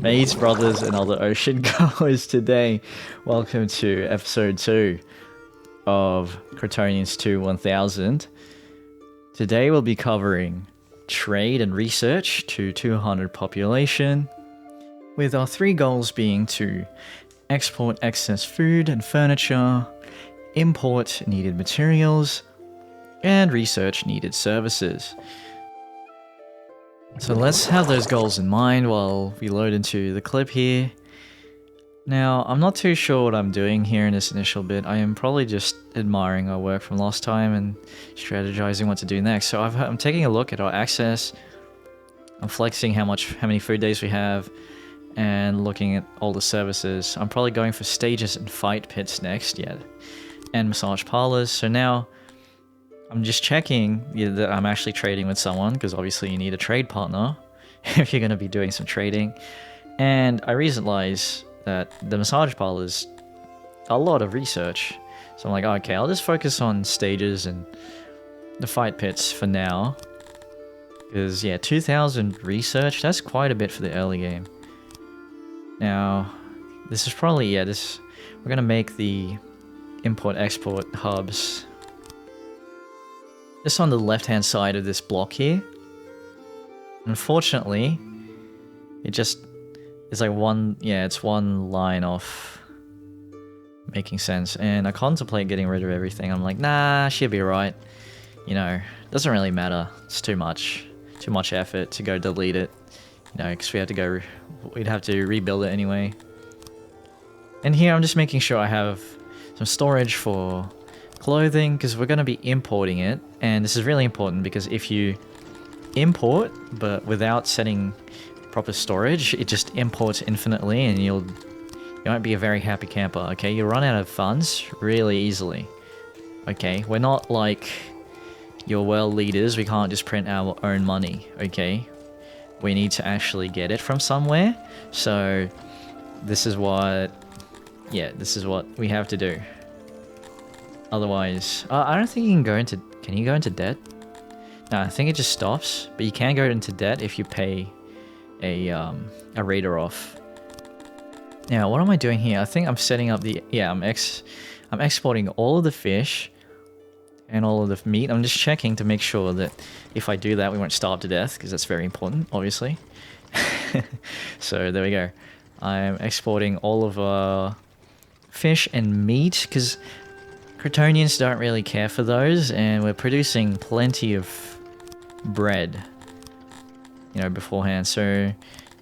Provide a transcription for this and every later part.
Mates, brothers, and other ocean goers today. Welcome to episode 2 of Cretonians 2 1000. Today we'll be covering trade and research to 200 population, with our 3 goals being to export excess food and furniture, import needed materials, and research needed services. So let's have those goals in mind while we load into the clip here. Now, I'm not too sure what I'm doing here in this initial bit. I am probably just admiring our work from last time and strategizing what to do next. So I'm taking a look at our access. I'm flexing how many food days we have, and looking at all the services. I'm probably going for stages and fight pits next, and massage parlors. So now I'm just checking that I'm actually trading with someone, because obviously you need a trade partner if you're going to be doing some trading. And I realized that the massage parlor is a lot of research. So I'm like, okay, I'll just focus on stages and the fight pits for now. Because, 2,000 research, that's quite a bit for the early game. Now, this is probably, we're going to make the import-export hubs just on the left-hand side of this block here. Unfortunately, it's like it's one line off making sense. And I contemplate getting rid of everything. I'm like, nah, she'll be right. Doesn't really matter. It's too much effort to go delete it. Because we'd have to rebuild it anyway. And here I'm just making sure I have some storage for clothing, because we're going to be importing it. And this is really important, because if you import but without setting proper storage, it just imports infinitely, and you won't be a very happy camper. Okay, you'll run out of funds really easily. Okay, we're not like your world leaders. We can't just print our own money. Okay, we need to actually get it from somewhere. So this is what we have to do. Otherwise, I don't think you can go into... Can you go into debt? No, I think it just stops. But you can go into debt if you pay a raider off. Now, what am I doing here? I think I'm setting up the... I'm exporting all of the fish and all of the meat. I'm just checking to make sure that if I do that, we won't starve to death, because that's very important, obviously. So there we go. I'm exporting all of our fish and meat, because Cretonians don't really care for those, and we're producing plenty of bread, beforehand. So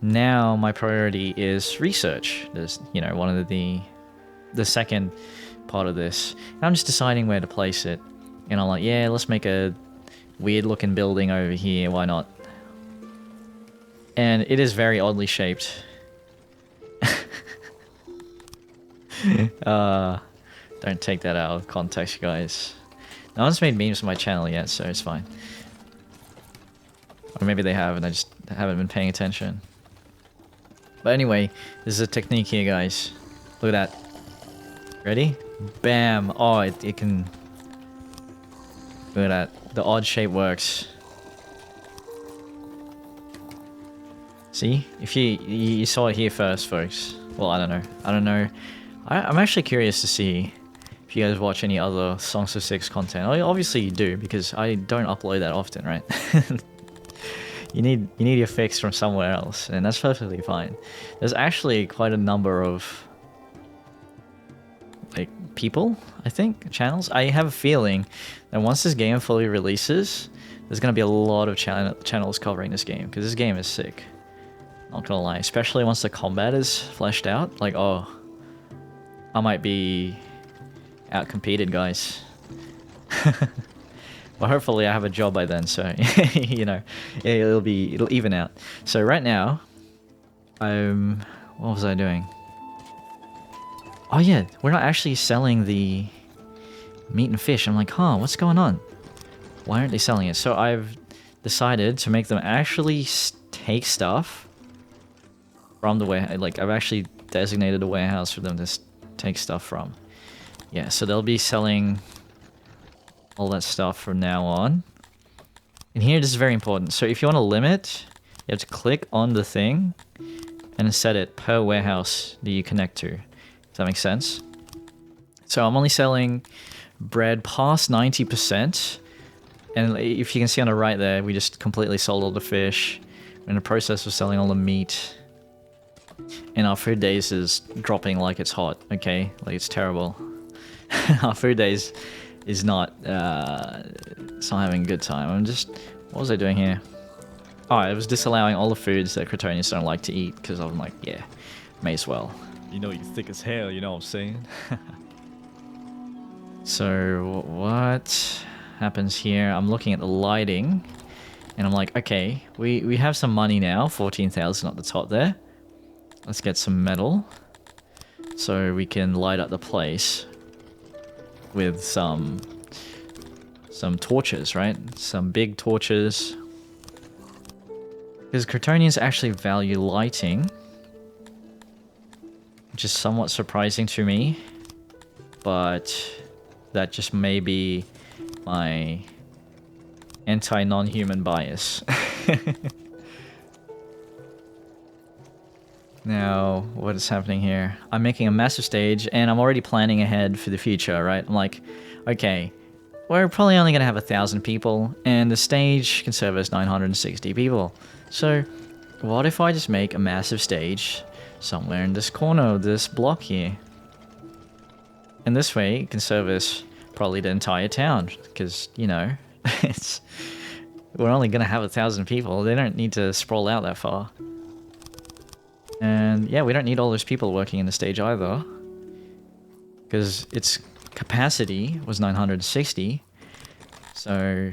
now my priority is research. There's, one of the second part of this. And I'm just deciding where to place it. And I'm like, let's make a weird looking building over here. Why not? And it is very oddly shaped. Don't take that out of context, guys. No one's made memes for my channel yet, so it's fine. Or maybe they have, and I just haven't been paying attention. But anyway, this is a technique here, guys. Look at that. Ready? Bam! Oh, it can... Look at that. The odd shape works. See? If you saw it here first, folks. Well, I don't know. I'm actually curious to see if you guys watch any other Songs of Syx content. Obviously you do, because I don't upload that often, right? You need your fix from somewhere else, and that's perfectly fine. There's actually quite a number of people, I think, channels. I have a feeling that once this game fully releases, there's gonna be a lot of channels covering this game, because this game is sick. Not gonna lie, especially once the combat is fleshed out. I might be out-competed, guys. Well, hopefully I have a job by then, so, it'll even out. So right now, what was I doing? Oh yeah, we're not actually selling the meat and fish. I'm like, what's going on? Why aren't they selling it? So I've decided to make them actually take stuff from the warehouse. I've actually designated a warehouse for them to take stuff from. So they'll be selling all that stuff from now on. And here, this is very important. So if you want to limit, you have to click on the thing and then set it per warehouse that you connect to. Does that make sense? So I'm only selling bread past 90%. And if you can see on the right there, we just completely sold all the fish. We're in the process of selling all the meat. And our food days is dropping like it's hot, okay? Like it's terrible. Our food days is not, it's not having a good time. What was I doing here? Oh, I was disallowing all the foods that Cretonians don't like to eat, because I'm like, yeah, may as well. You know, you're thick as hell, you know what I'm saying? So, what happens here? I'm looking at the lighting, and I'm like, okay, we have some money now, 14,000 at the top there. Let's get some metal, so we can light up the place with some torches, right? Some big torches. Because Cretonians actually value lighting, which is somewhat surprising to me, but that just may be my anti-non-human bias. Now, what is happening here? I'm making a massive stage, and I'm already planning ahead for the future, right? I'm like, okay, we're probably only going to have 1,000 people, and the stage can service 960 people. So, what if I just make a massive stage somewhere in this corner of this block here? And this way, it can service probably the entire town, because, you know, we're only going to have 1,000 people. They don't need to sprawl out that far. And yeah, we don't need all those people working in the stage either, because its capacity was 960, so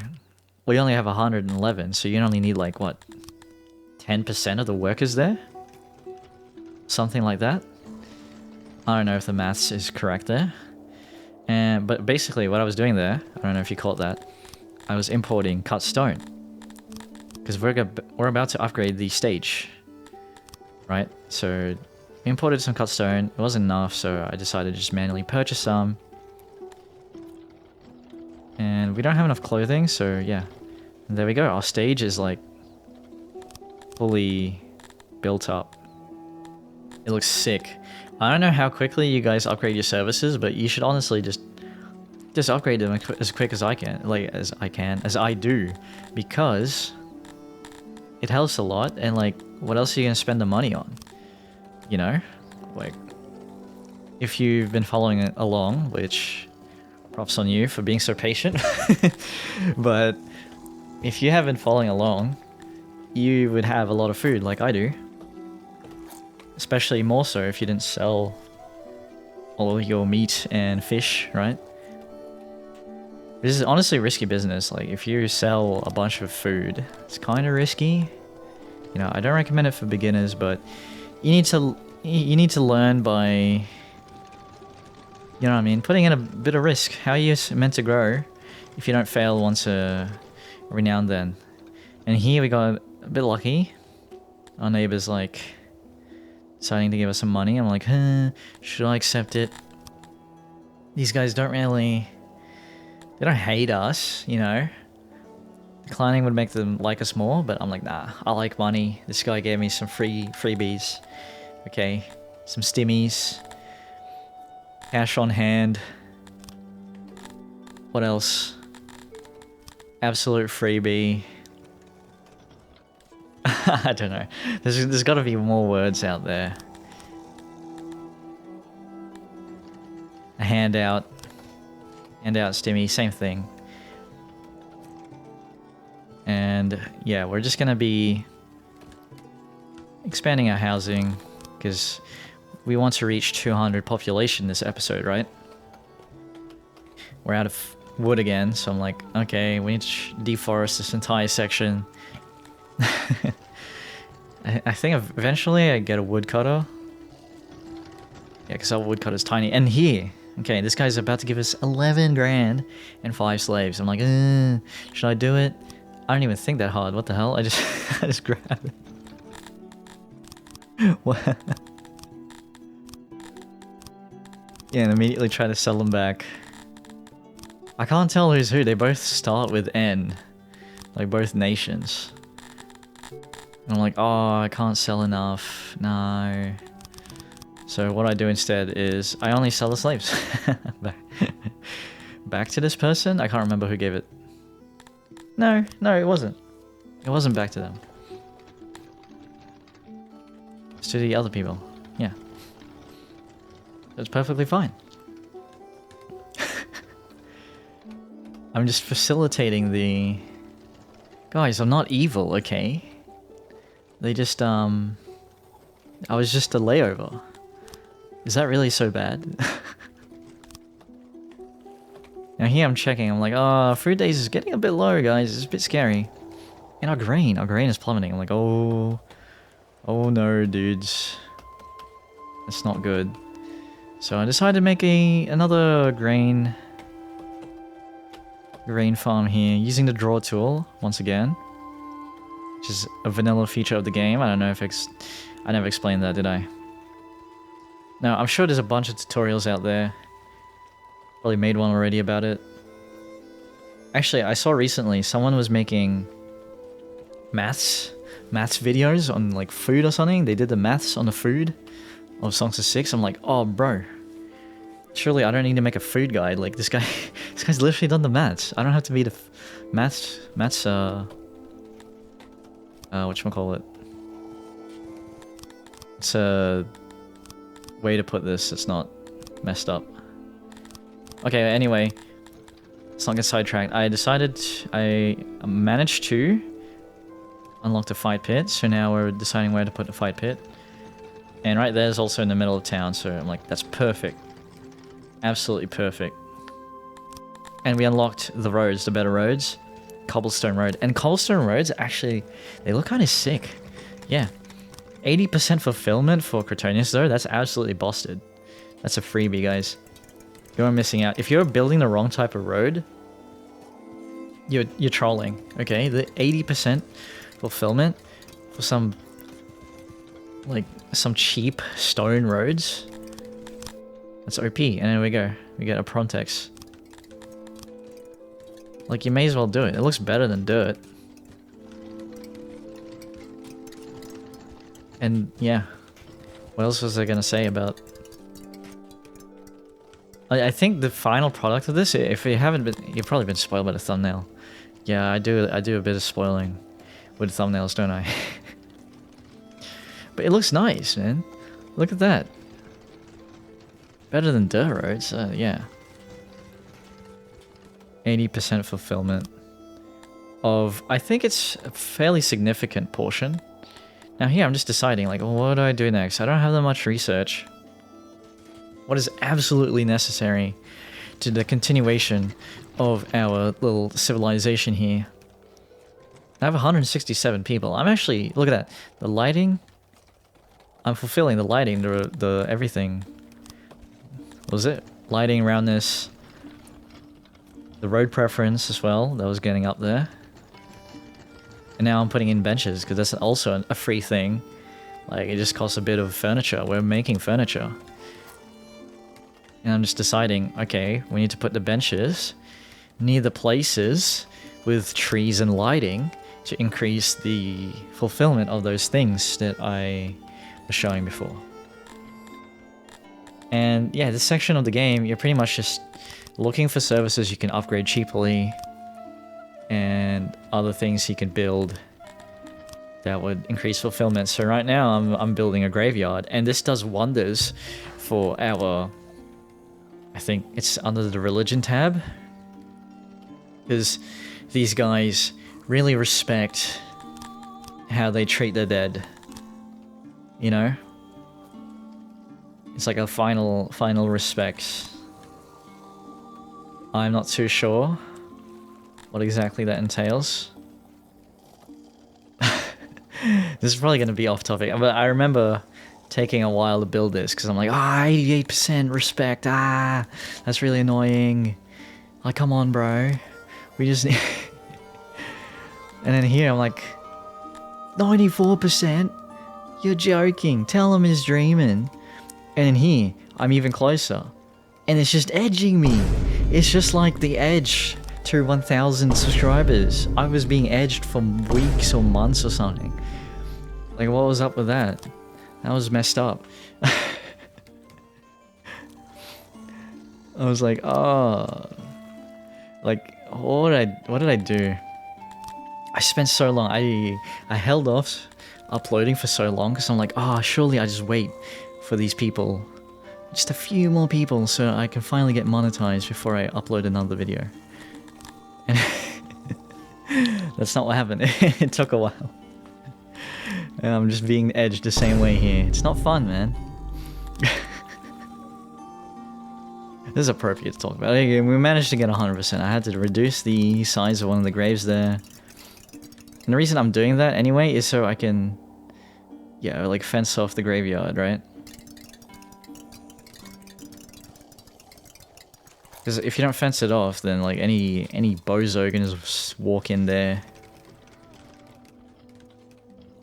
we only have 111, so you only need like, what, 10% of the workers there? Something like that? I don't know if the maths is correct there. But basically what I was doing there, I don't know if you caught that, I was importing cut stone, because we're about to upgrade the stage. Right, so we imported some cut stone. It wasn't enough, so I decided to just manually purchase some. And we don't have enough clothing, so yeah. And there we go, our stage is like fully built up. It looks sick. I don't know how quickly you guys upgrade your services, but you should honestly just upgrade them as quick as I can, as I do, because it helps a lot. And like, what else are you gonna spend the money on? You know, like, if you've been following it along, which props on you for being so patient, but if you have been following along, you would have a lot of food like I do. Especially more so if you didn't sell all of your meat and fish, right? This is honestly risky business. Like, if you sell a bunch of food, it's kind of risky. You know, I don't recommend it for beginners, but you need to learn by, you know what I mean, putting in a bit of risk. How are you meant to grow if you don't fail once every now and then? And here we got a bit lucky. Our neighbor's like deciding to give us some money. I'm like, should I accept it? These guys don't really, they don't hate us, you know. Declining would make them like us more, but I'm like, nah, I like money. This guy gave me some freebies. Okay, some stimmies. Cash on hand. What else? Absolute freebie. I don't know. There's got to be more words out there. A handout. Handout stimmy, same thing. And yeah, we're just gonna be expanding our housing because we want to reach 200 population this episode, right? We're out of wood again, so I'm like, okay, we need to deforest this entire section. I think eventually I get a woodcutter. Yeah, because our woodcutter's tiny. And here, okay, this guy's about to give us 11 grand and 5 slaves. I'm like, should I do it? I don't even think that hard. What the hell? I just grab it. What? Yeah, and immediately try to sell them back. I can't tell who's who. They both start with N. Like both nations. I'm like, oh, I can't sell enough. No. So what I do instead is I only sell the slaves. Back to this person? I can't remember who gave it. No, it wasn't. It wasn't back to them. It's to the other people. Yeah. It's perfectly fine. I'm just facilitating the... Guys, I'm not evil, okay? They just, I was just a layover. Is that really so bad? Now here I'm checking, I'm like, oh, food days is getting a bit low, guys. It's a bit scary. And our grain is plummeting. I'm like, oh no, dudes. That's not good. So I decided to make another grain farm here using the draw tool once again, which is a vanilla feature of the game. I don't know if I never explained that, did I? Now I'm sure there's a bunch of tutorials out there. Probably made one already about it. Actually, I saw recently someone was making maths videos on like food or something. They did the maths on the food of Songs of Syx. I'm like, oh bro, surely I don't need to make a food guide. Like this guy's literally done the maths. I don't have to be the maths whatchamacallit. It's a way to put this. It's not messed up. Okay, anyway, let's not get sidetracked. I managed to unlock the fight pit, so now we're deciding where to put the fight pit. And right there's also in the middle of town, so I'm like, that's perfect. Absolutely perfect. And we unlocked the roads, the better roads. Cobblestone road. And cobblestone roads, actually, they look kind of sick. Yeah. 80% fulfillment for Cretonians, though, that's absolutely busted. That's a freebie, guys. You're missing out. If you're building the wrong type of road, you're trolling, okay? The 80% fulfillment for some cheap stone roads, that's OP. And there we go. We get a Prontex. Like, you may as well do it. It looks better than dirt. And yeah, what else was I gonna say about... I think the final product of this, if you haven't been, you've probably been spoiled by the thumbnail. Yeah, I do a bit of spoiling with thumbnails, don't I? But it looks nice, man. Look at that. Better than dirt roads, yeah. 80% fulfillment of, I think it's a fairly significant portion. Now here I'm just deciding, like, well, what do I do next? I don't have that much research. What is absolutely necessary to the continuation of our little civilization here? I have 167 people. I'm actually, look at that. The lighting, I'm fulfilling the lighting, the everything. What was it? Lighting around this. The road preference as well, that was getting up there. And now I'm putting in benches, because that's also a free thing. Like, it just costs a bit of furniture. We're making furniture. And I'm just deciding, okay, we need to put the benches near the places with trees and lighting to increase the fulfillment of those things that I was showing before. And yeah, this section of the game, you're pretty much just looking for services you can upgrade cheaply and other things you can build that would increase fulfillment. So right now I'm building a graveyard, and this does wonders for our... I think it's under the religion tab, because these guys really respect how they treat their dead, you know? It's like a final respect. I'm not too sure what exactly that entails. This is probably going to be off topic, but I remember taking a while to build this, because I'm like, 88% respect, that's really annoying. Like, come on, bro. We just need... And then here, I'm like, 94%? You're joking. Tell him he's dreaming. And then here, I'm even closer. And it's just edging me. It's just like the edge to 1,000 subscribers. I was being edged for weeks or months or something. Like, what was up with that? That was messed up. I was like, oh, like, what did I do? I spent so long. I held off uploading for so long because I'm like, oh, surely I just wait for these people, just a few more people, so I can finally get monetized before I upload another video. And that's not what happened. It took a while. And I'm just being edged the same way here. It's not fun, man. This is appropriate to talk about. We managed to get 100%. I had to reduce the size of one of the graves there. And the reason I'm doing that anyway is so I can, yeah, like fence off the graveyard, right? Because if you don't fence it off, then like any bozo can just walk in there,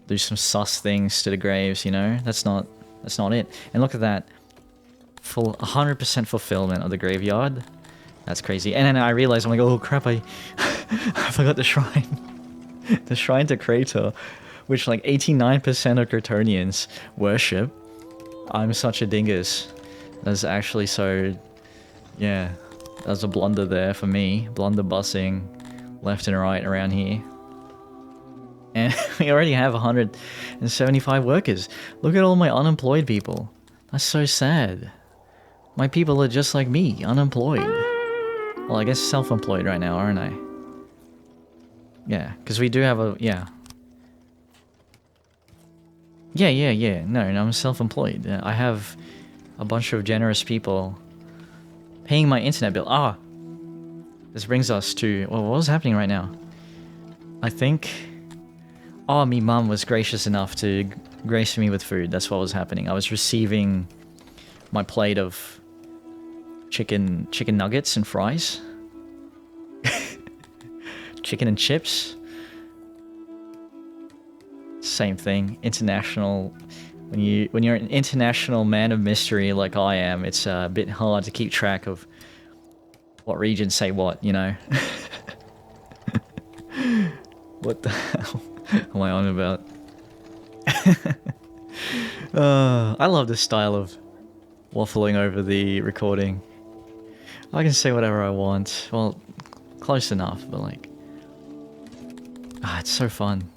do some sus things to the graves, you know? That's not it. And look at that. Full 100% fulfillment of the graveyard. That's crazy. And then I realized, I'm like, oh crap, I forgot the shrine. The shrine to Crater, which like 89% of Cretonians worship. I'm such a dingus. That's actually so... Yeah, there's a blunder there for me. Blunder bussing left and right around here. And we already have 175 workers. Look at all my unemployed people. That's so sad. My people are just like me, unemployed. Well, I guess self-employed right now, aren't I? Yeah, because we do have a... Yeah. Yeah. No, I'm self-employed. I have a bunch of generous people paying my internet bill. Ah! This brings us to... Well, what was happening right now? I think... Oh, me mum was gracious enough to grace me with food. That's what was happening. I was receiving my plate of chicken nuggets and fries. Chicken and chips. Same thing. International. When you're an international man of mystery like I am, it's a bit hard to keep track of what regions say what, you know. What the hell am I on about? I love this style of waffling over the recording. I can say whatever I want. Well, close enough, but like... it's so fun.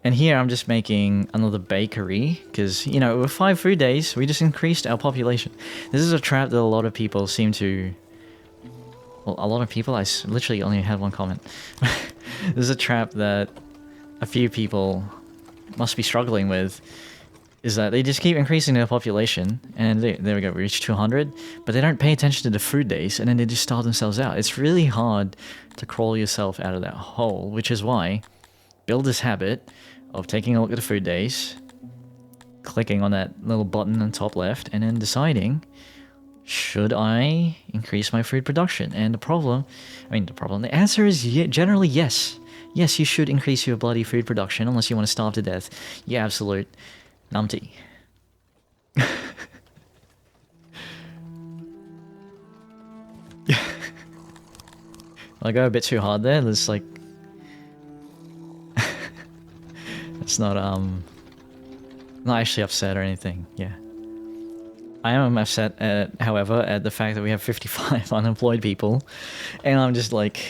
And here I'm just making another bakery, because, you know, with 5 food days, we just increased our population. This is a trap that a lot of people seem to... Well, a lot of people, I literally only had one comment. This is a trap that a few people must be struggling with, is that they just keep increasing their population, and there we go, we reached 200, but they don't pay attention to the food days, and then they just starve themselves out. It's really hard to crawl yourself out of that hole, which is why build this habit of taking a look at the food days, clicking on that little button on top left, and then deciding, should I increase my food production? And the answer is generally yes. Yes, you should increase your bloody food production, unless you want to starve to death. You absolute numpty. I go a bit too hard there. There's like... It's not actually upset or anything, yeah. I am upset at, however, at the fact that we have 55 unemployed people, and I'm just like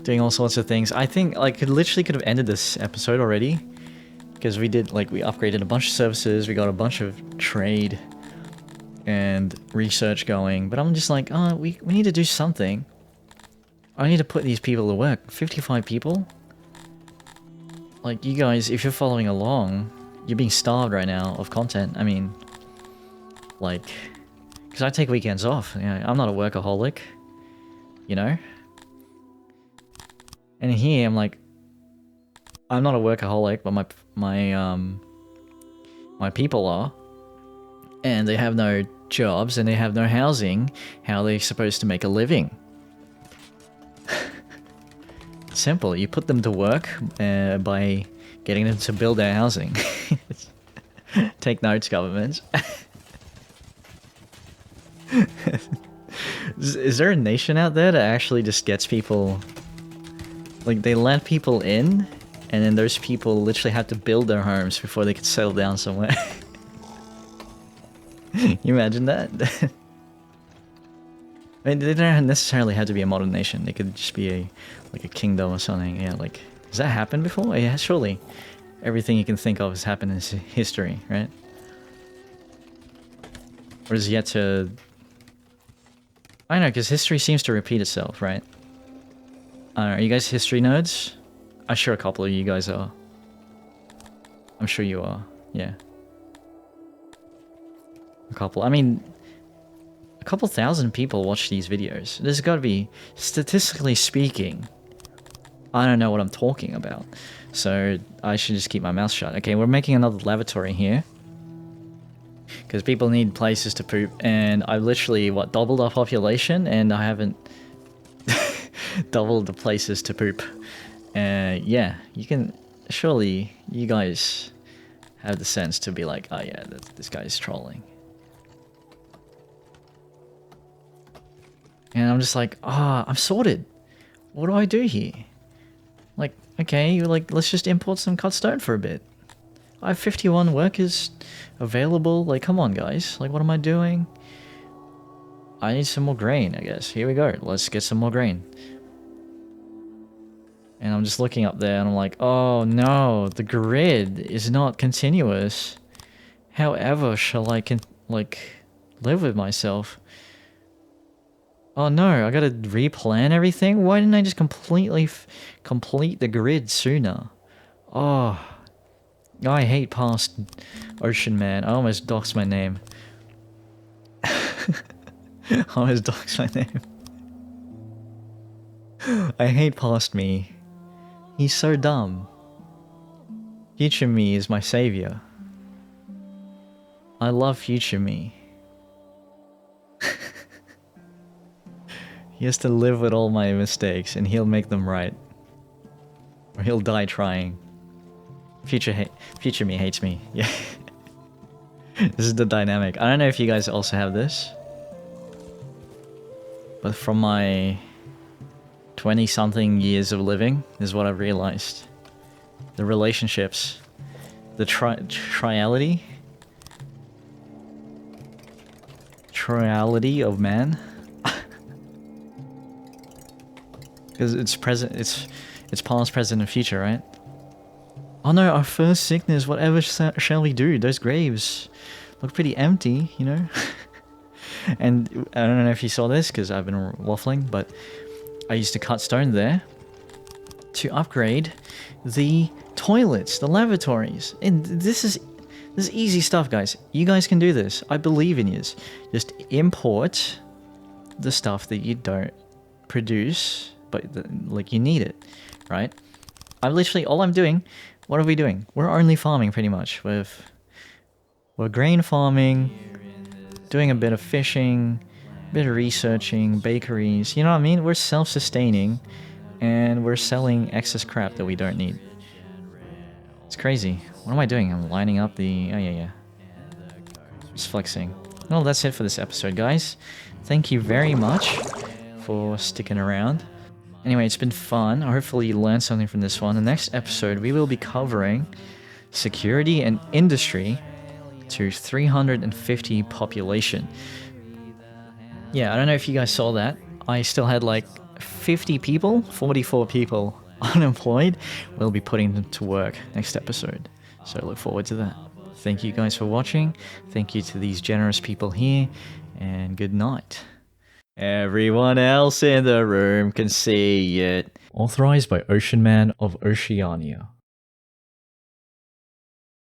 doing all sorts of things. I think like literally could have ended this episode already, because we upgraded a bunch of services, we got a bunch of trade and research going, but I'm just like, oh, we need to do something. I need to put these people to work. 55 people? Like, you guys, if you're following along, you're being starved right now of content. I mean, like, because I take weekends off. You know, I'm not a workaholic, you know? And here, I'm like, I'm not a workaholic, but my people are. And they have no jobs, and they have no housing. How are they supposed to make a living? Simple. You put them to work by getting them to build their housing. Take notes, government. Is there a nation out there that actually just gets people... Like, they let people in, And then those people literally had to build their homes before they could settle down somewhere. You imagine that? I mean, they don't necessarily have to be a modern nation. They could just be like a kingdom or something. Yeah, like, has that happened before? Yeah, surely. Everything you can think of has happened in history, right? Or is yet to... I don't know, because history seems to repeat itself, right? I don't know, are you guys history nerds? I'm sure a couple of you guys are. I'm sure you are, yeah. A couple, I mean... A couple thousand people watch these videos. There's gotta be, statistically speaking... I don't know what I'm talking about. So, I should just keep my mouth shut. Okay, we're making another lavatory here. Because people need places to poop, and I literally, what, doubled our population, and I haven't doubled the places to poop. Yeah, you can, surely, you guys have the sense to be like, oh yeah, this guy's trolling. And I'm just like, I'm sorted. What do I do here? Like, okay, like, let's just import some cut stone for a bit. I have 51 workers available. Like, come on, guys. Like, what am I doing? I need some more grain, I guess. Here we go. Let's get some more grain. And I'm just looking up there and I'm like, oh no, the grid is not continuous. However, shall I live with myself? Oh no, I gotta replan everything? Why didn't I just completely complete the grid sooner? Oh... I hate past Oshan, man. I almost doxed my name. I almost doxed my name. I hate past me. He's so dumb. Future me is my savior. I love future me. He has to live with all my mistakes and he'll make them right. Or he'll die trying. Future me hates me. Yeah. This is the dynamic. I don't know if you guys also have this. But from my 20-something years of living, this is what I've realized. The relationships. The triality. Triality of man. Because it's present, it's past, present, and future, right? Oh no, our first sickness, whatever shall we do? Those graves look pretty empty, you know? And I don't know if you saw this, because I've been waffling, but I used to cut stone there to upgrade the toilets, the lavatories. And this is easy stuff, guys. You guys can do this. I believe in you. Just import the stuff that you don't produce, but like you need it, right? I'm literally, all I'm doing... What are we doing? We're only farming, pretty much. We're grain farming, doing a bit of fishing, a bit of researching, bakeries. You know what I mean? We're self-sustaining, and we're selling excess crap that we don't need. It's crazy. What am I doing? I'm lining up the... Oh, yeah. Just flexing. Well, that's it for this episode, guys. Thank you very much for sticking around. Anyway, it's been fun. Hopefully you learned something from this one. The next episode, we will be covering security and industry to 350 population. Yeah, I don't know if you guys saw that. I still had like 50 people, 44 people unemployed. We'll be putting them to work next episode. So look forward to that. Thank you guys for watching. Thank you to these generous people here. And good night. Everyone else in the room can see it. Authorized by Ocean Man of Oceania.